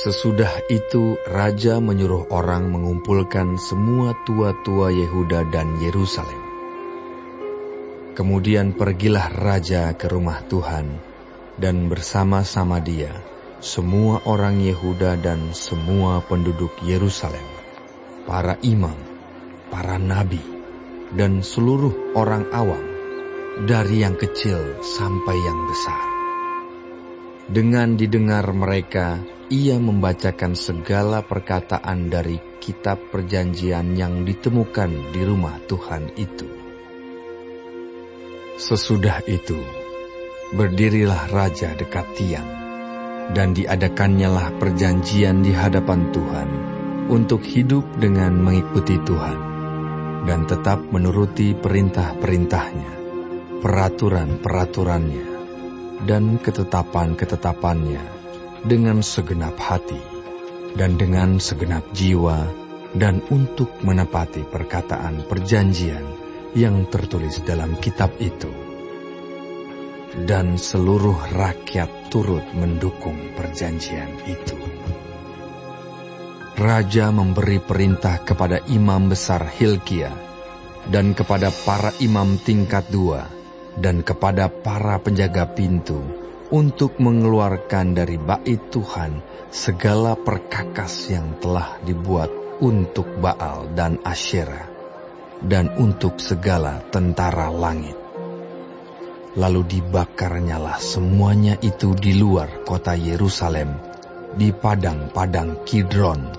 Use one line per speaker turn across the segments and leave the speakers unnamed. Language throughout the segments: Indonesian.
Sesudah itu raja menyuruh orang mengumpulkan semua tua-tua Yehuda dan Yerusalem. Kemudian pergilah raja ke rumah Tuhan, dan bersama-sama dia semua orang Yehuda dan semua penduduk Yerusalem, para imam, para nabi, dan seluruh orang awam, dari yang kecil sampai yang besar. Dengan didengar mereka, ia membacakan segala perkataan dari kitab perjanjian yang ditemukan di rumah Tuhan itu. Sesudah itu, berdirilah raja dekat tiang, dan diadakannyalah perjanjian di hadapan Tuhan untuk hidup dengan mengikuti Tuhan, dan tetap menuruti perintah-perintahnya, peraturan-peraturannya, dan ketetapan-ketetapannya dengan segenap hati dan dengan segenap jiwa, dan untuk menepati perkataan perjanjian yang tertulis dalam kitab itu. Dan seluruh rakyat turut mendukung perjanjian itu. Raja memberi perintah kepada imam besar Hilkia dan kepada para imam tingkat 2 dan kepada para penjaga pintu untuk mengeluarkan dari bait Tuhan segala perkakas yang telah dibuat untuk Baal dan Asyera dan untuk segala tentara langit. Lalu dibakarnyalah semuanya itu di luar kota Yerusalem, di padang-padang Kidron,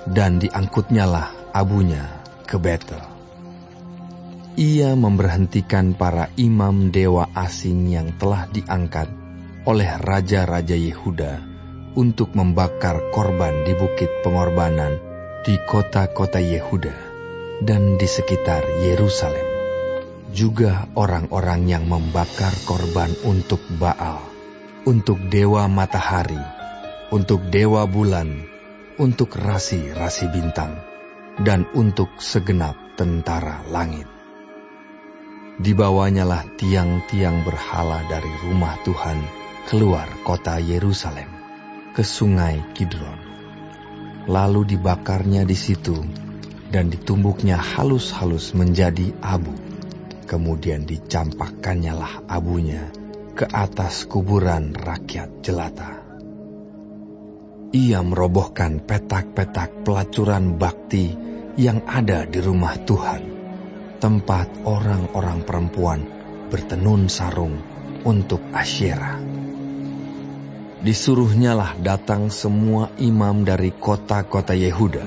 dan diangkutnyalah abunya ke Betel. Ia memberhentikan para imam dewa asing yang telah diangkat oleh raja-raja Yehuda untuk membakar korban di bukit pengorbanan di kota-kota Yehuda dan di sekitar Yerusalem. Juga orang-orang yang membakar korban untuk Baal, untuk dewa matahari, untuk dewa bulan, untuk rasi-rasi bintang, dan untuk segenap tentara langit. Dibawanyalah tiang-tiang berhala dari rumah Tuhan keluar kota Yerusalem ke sungai Kidron. Lalu dibakarnya di situ dan ditumbuknya halus-halus menjadi abu. Kemudian dicampakkannya abunya ke atas kuburan rakyat jelata. Ia merobohkan petak-petak pelacuran bakti yang ada di rumah Tuhan, tempat orang-orang perempuan bertenun sarung untuk Asyera. Disuruhnyalah datang semua imam dari kota-kota Yehuda.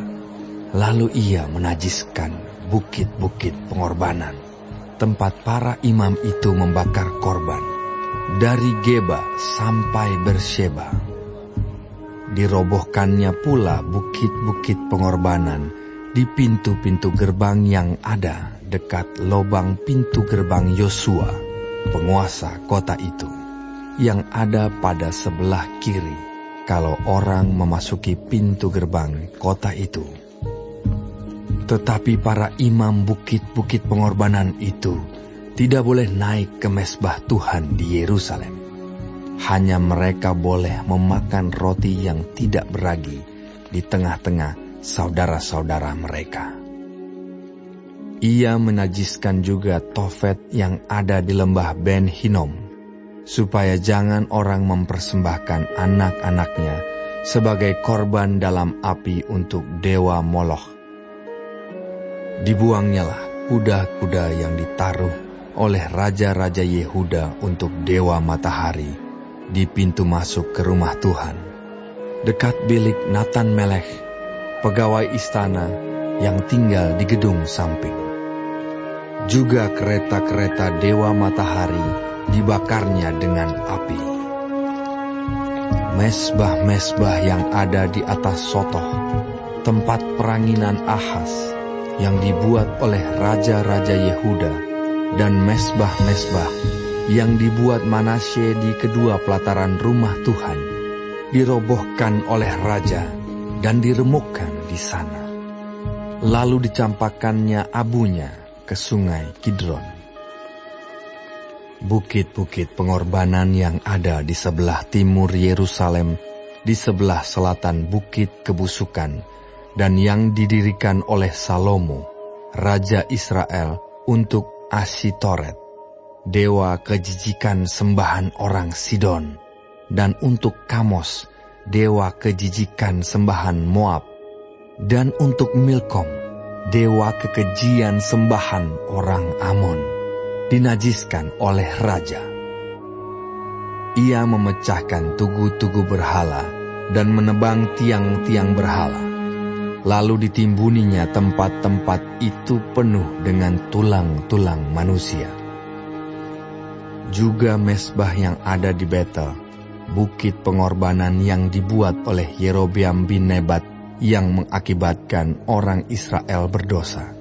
Lalu ia menajiskan bukit-bukit pengorbanan, tempat para imam itu membakar korban, dari Geba sampai Bersheba. Dirobohkannya pula bukit-bukit pengorbanan di pintu-pintu gerbang yang ada dekat lobang pintu gerbang Yosua, penguasa kota itu, yang ada pada sebelah kiri kalau orang memasuki pintu gerbang kota itu. Tetapi para imam bukit-bukit pengorbanan itu tidak boleh naik ke mezbah Tuhan di Yerusalem. Hanya mereka boleh memakan roti yang tidak beragi di tengah-tengah saudara-saudara mereka. Ia menajiskan juga Tofet yang ada di lembah Ben Hinnom, supaya jangan orang mempersembahkan anak-anaknya sebagai korban dalam api untuk dewa Moloch. Dibuangnyalah kuda-kuda yang ditaruh oleh raja-raja Yehuda untuk dewa matahari di pintu masuk ke rumah Tuhan, dekat bilik Natan Melech, pegawai istana yang tinggal di gedung samping. Juga kereta-kereta dewa matahari dibakarnya dengan api. Mezbah-mezbah yang ada di atas Sotoh, tempat peranginan Ahaz, yang dibuat oleh raja-raja Yehuda, dan mezbah-mezbah yang dibuat Manasye di kedua pelataran rumah Tuhan, dirobohkan oleh raja dan diremukkan di sana. Lalu dicampakkannya abunya ke sungai Kidron. Bukit-bukit pengorbanan yang ada di sebelah timur Yerusalem di sebelah selatan Bukit Kebusukan, dan yang didirikan oleh Salomo, Raja Israel, untuk Ashitoret, dewa kejijikan sembahan orang Sidon, dan untuk Kamos, dewa kejijikan sembahan Moab, dan untuk Milkom, dewa kekejian sembahan orang Amon, dinajiskan oleh raja. Ia memecahkan tugu-tugu berhala dan menebang tiang-tiang berhala. Lalu ditimbuninya tempat-tempat itu penuh dengan tulang-tulang manusia. Juga mezbah yang ada di Betel, bukit pengorbanan yang dibuat oleh Yerobeam bin Nebat yang mengakibatkan orang Israel berdosa.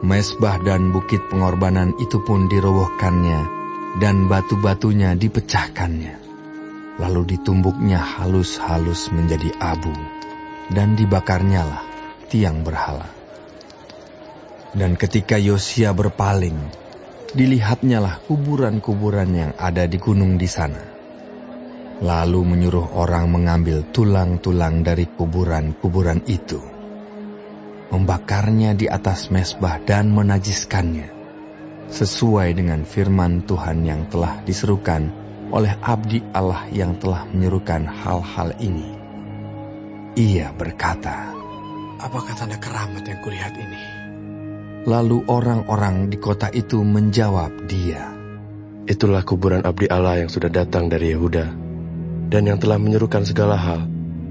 Mezbah dan bukit pengorbanan itu pun dirobohkannya, dan batu-batunya dipecahkannya. Lalu ditumbuknya halus-halus menjadi abu, dan dibakarnyalah tiang berhala. Dan ketika Yosia berpaling, dilihatnyalah kuburan-kuburan yang ada di gunung di sana. Lalu menyuruh orang mengambil tulang-tulang dari kuburan-kuburan itu, membakarnya di atas mezbah dan menajiskannya, sesuai dengan firman Tuhan yang telah diserukan oleh abdi Allah yang telah menyerukan hal-hal ini. Ia berkata,
"Apakah tanda keramat yang kulihat ini?"
Lalu orang-orang di kota itu menjawab dia,
"Itulah kuburan abdi Allah yang sudah datang dari Yehuda, dan yang telah menyerukan segala hal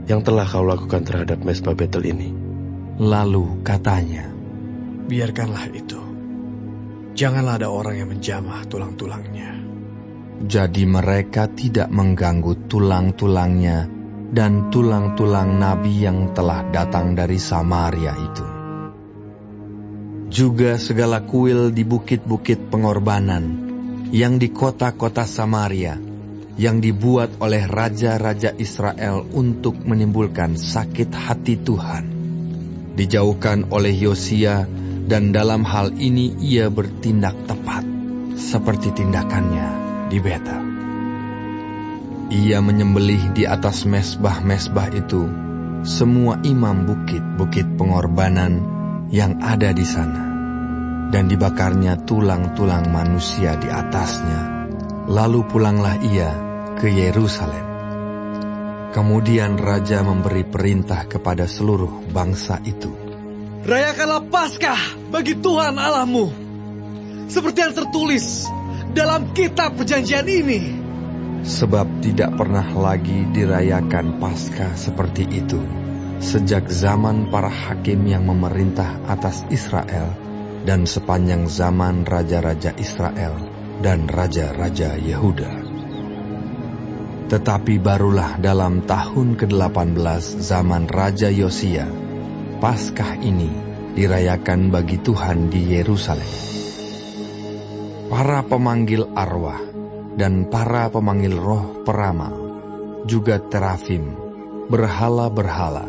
yang telah kau lakukan terhadap mezbah Betel ini."
Lalu katanya,
"Biarkanlah itu. Janganlah ada orang yang menjamah tulang-tulangnya."
Jadi mereka tidak mengganggu tulang-tulangnya dan tulang-tulang nabi yang telah datang dari Samaria itu. Juga segala kuil di bukit-bukit pengorbanan yang di kota-kota Samaria, yang dibuat oleh raja-raja Israel untuk menimbulkan sakit hati Tuhan, dijauhkan oleh Yosia, dan dalam hal ini ia bertindak tepat, seperti tindakannya di Betel. Ia menyembelih di atas mezbah-mezbah itu semua imam bukit-bukit pengorbanan yang ada di sana, dan dibakarnya tulang-tulang manusia di atasnya. Lalu pulanglah ia ke Yerusalem. Kemudian raja memberi perintah kepada seluruh bangsa itu,
"Rayakanlah Paskah bagi Tuhan Allahmu, seperti yang tertulis dalam kitab perjanjian ini."
Sebab tidak pernah lagi dirayakan Paskah seperti itu sejak zaman para hakim yang memerintah atas Israel, dan sepanjang zaman raja-raja Israel dan raja-raja Yehuda. Tetapi barulah dalam tahun ke-18 zaman Raja Yosia, Paskah ini dirayakan bagi Tuhan di Yerusalem. Para pemanggil arwah dan para pemanggil roh peramal, juga terafim, berhala-berhala,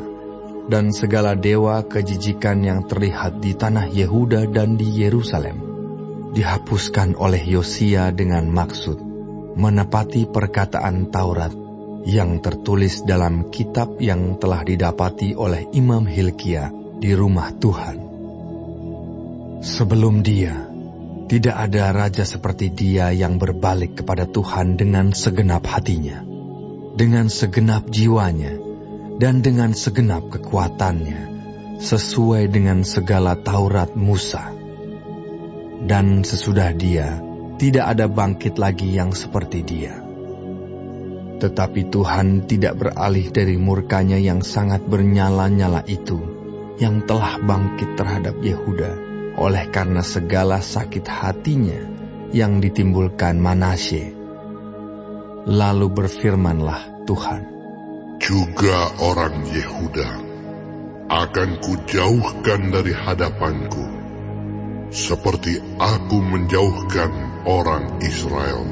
dan segala dewa kejijikan yang terlihat di tanah Yehuda dan di Yerusalem, dihapuskan oleh Yosia dengan maksud menepati perkataan Taurat yang tertulis dalam kitab yang telah didapati oleh Imam Hilkia di rumah Tuhan. Sebelum dia, tidak ada raja seperti dia yang berbalik kepada Tuhan dengan segenap hatinya, dengan segenap jiwanya, dan dengan segenap kekuatannya, sesuai dengan segala Taurat Musa. Dan sesudah dia, tidak ada bangkit lagi yang seperti dia. Tetapi Tuhan tidak beralih dari murkanya yang sangat bernyala-nyala itu, yang telah bangkit terhadap Yehuda, oleh karena segala sakit hatinya yang ditimbulkan Manasye. Lalu berfirmanlah Tuhan,
"Juga orang Yehuda akan kujauhkan dari hadapanku, seperti aku menjauhkan orang Israel.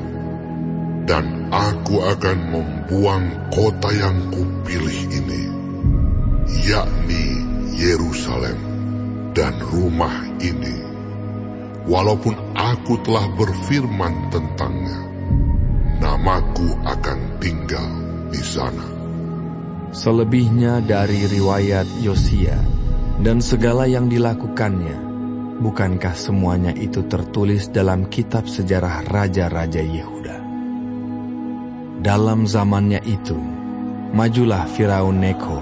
Dan aku akan membuang kota yang kupilih ini, yakni Yerusalem dan rumah ini, walaupun aku telah berfirman tentangnya, namaku akan tinggal di sana.
Selebihnya dari riwayat Yosia dan segala yang dilakukannya, bukankah semuanya itu tertulis dalam kitab sejarah raja-raja Yehuda? Dalam zamannya itu, majulah Firaun Neko,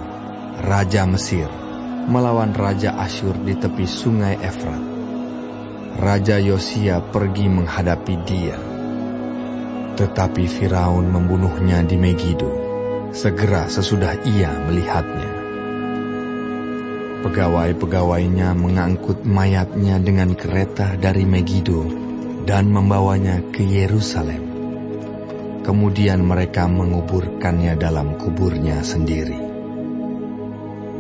raja Mesir, melawan raja Asyur di tepi sungai Efrat. Raja Yosia pergi menghadapi dia. Tetapi Firaun membunuhnya di Megido, segera sesudah ia melihatnya. Pegawai-pegawainya mengangkut mayatnya dengan kereta dari Megido dan membawanya ke Yerusalem. Kemudian mereka menguburkannya dalam kuburnya sendiri.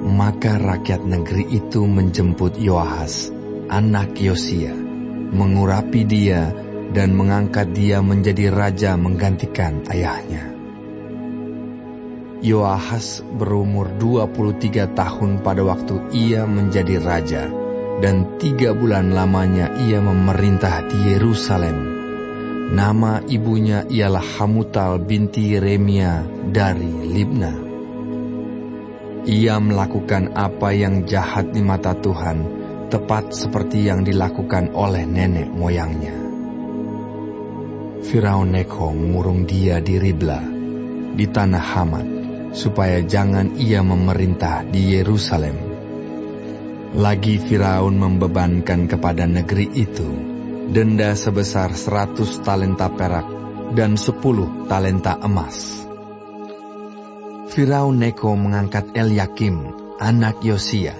Maka rakyat negeri itu menjemput Yoahas, anak Yosia, mengurapi dia dan mengangkat dia menjadi raja menggantikan ayahnya. Yoahas berumur 23 tahun pada waktu ia menjadi raja, dan 3 bulan lamanya ia memerintah di Yerusalem. Nama ibunya ialah Hamutal binti Yeremia dari Libna. Ia melakukan apa yang jahat di mata Tuhan, tepat seperti yang dilakukan oleh nenek moyangnya. Firaun Neko mengurung dia di Ribla, di tanah Hamat, supaya jangan ia memerintah di Yerusalem. Lagi Firaun membebankan kepada negeri itu denda sebesar 100 talenta perak dan 10 talenta emas. Firaun Neko mengangkat Elyakim, anak Yosia,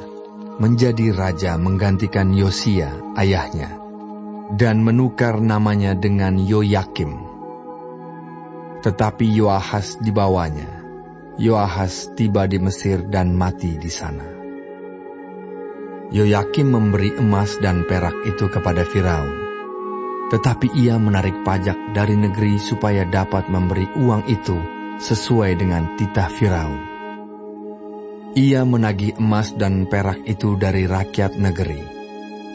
menjadi raja menggantikan Yosia, ayahnya, dan menukar namanya dengan Yoyakim. Tetapi Yoahas dibawanya. Yoahas tiba di Mesir dan mati di sana. Yoyakim memberi emas dan perak itu kepada Firaun. Tetapi ia menarik pajak dari negeri supaya dapat memberi uang itu sesuai dengan titah Firaun. Ia menagih emas dan perak itu dari rakyat negeri,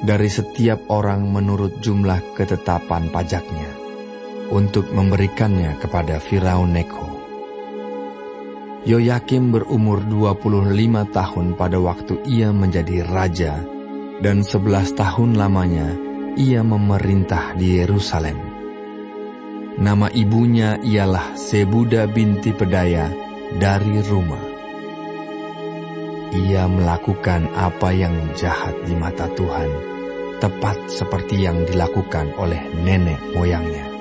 dari setiap orang menurut jumlah ketetapan pajaknya, untuk memberikannya kepada Firaun Neko. Yoyakim berumur 25 tahun pada waktu ia menjadi raja, dan 11 tahun lamanya ia memerintah di Yerusalem. Nama ibunya ialah Sebuda binti Pedaya dari Rumah. Ia melakukan apa yang jahat di mata Tuhan, tepat seperti yang dilakukan oleh nenek moyangnya.